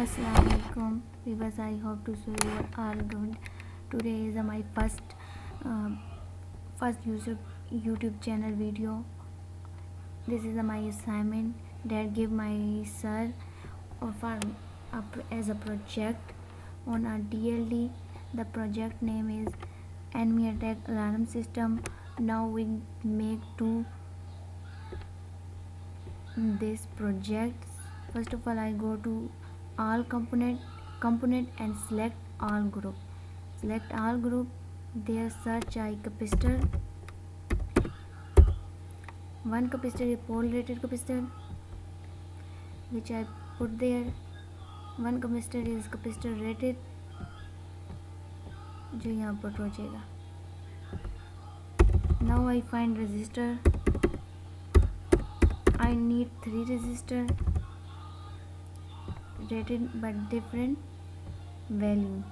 Assalamualaikum viewers, I hope to show you all good. Today is my first YouTube channel video. This is my assignment that give my sir for up as a project on a DLD. The project name is enemy attack alarm system. Now we make two this project. First of all, I go to all component and select all group. Select all group. There search I capacitor. One capacitor is pole rated capacitor, which I put there. One capacitor is capacitor rated, जो यहाँ पर हो जाएगा. Now I find resistor. I need 3 resistor rated but different value.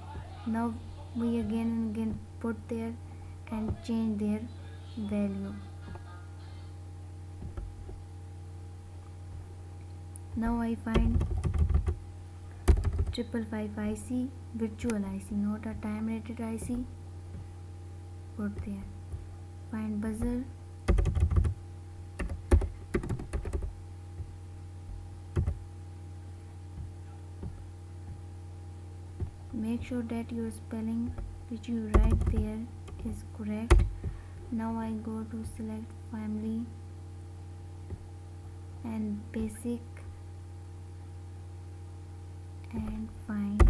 Now we again and again put there and change their value. Now I find 555 IC, virtual IC, not a time rated IC. Put there. Find buzzer. Make sure that your spelling which you write there is correct. Now I go to select family and basic and find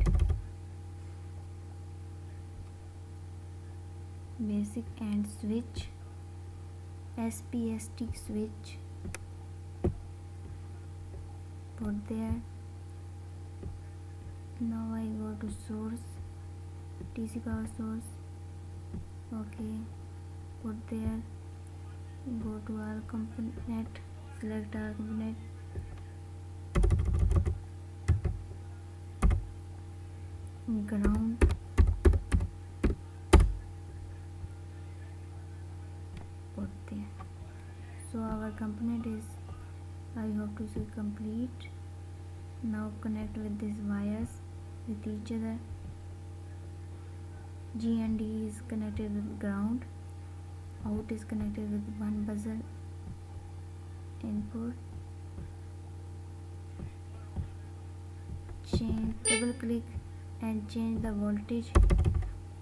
basic and switch, SPST switch, put there. Now I go to source, DC power source, okay, put there. Go to all component, select all component, ground, put there. So our component is, I hope to say, complete. Now connect with these wires with each other. G and D is connected with ground. Out is connected with one buzzer input. Change, double click and change the voltage.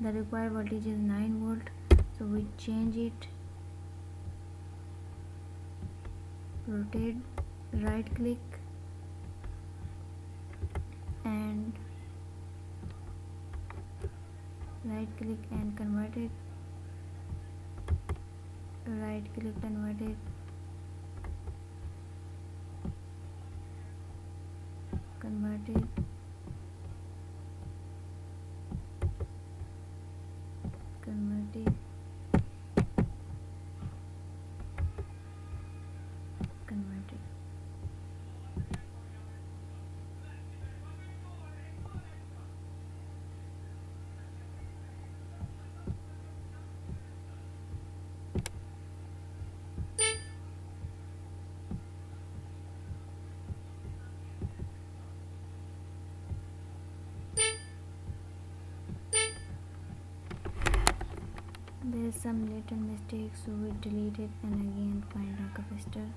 The required voltage is 9 volt, so we change it. Rotate, right click and convert it. Right click, convert it. Convert it. Convert it. Convert it. There is some little mistake, so we delete it and again find a capacitor.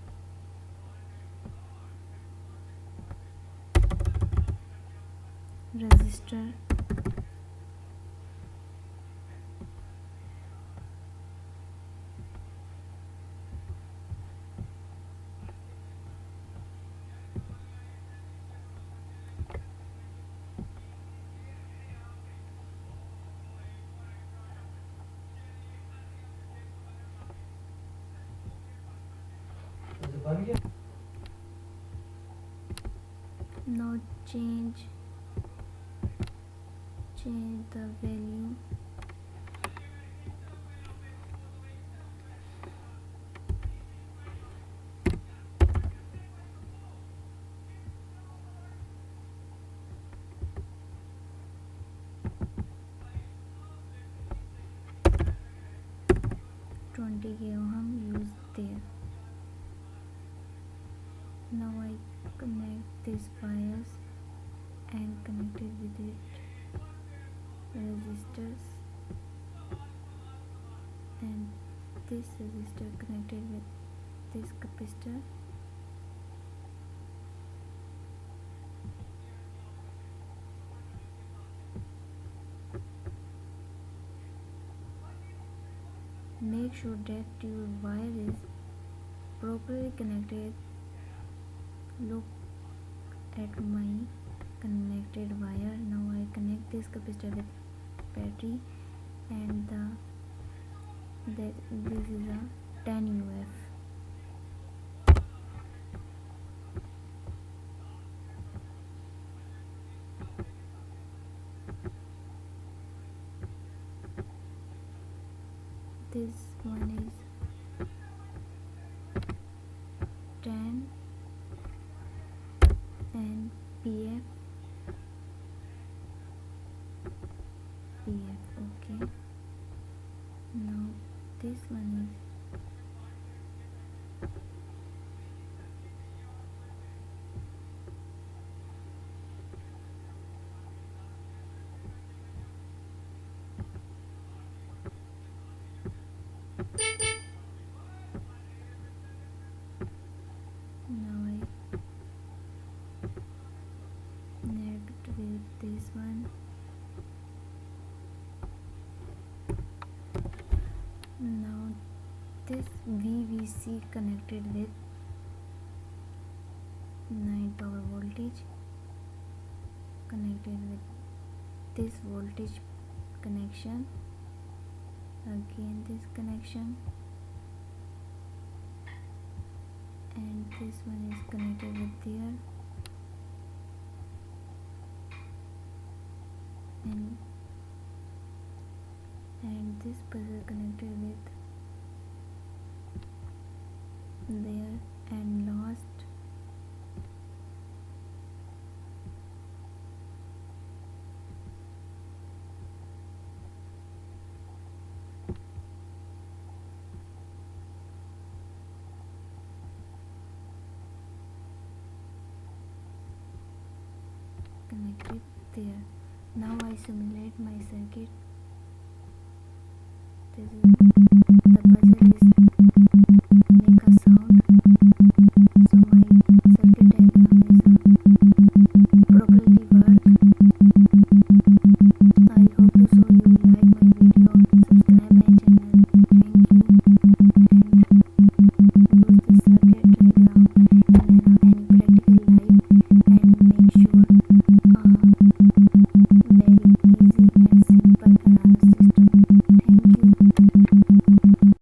Resistor. Now change the value. $20 ohm use there. Now I connect these wires and connected with it resistors, and this resistor connected with this capacitor. Make sure that your wire is properly connected. Look at my connected wire. Now I connect this capacitor with battery, and this is a 10 UF. This one is 10 and PF. Okay. Now this one is now I connect with this one. Now this VVC connected with 9 power voltage, connected with this voltage connection, again this connection, and this one is connected with there, and this buzzer connected with there, and last connected there. Now I simulate my circuit. This is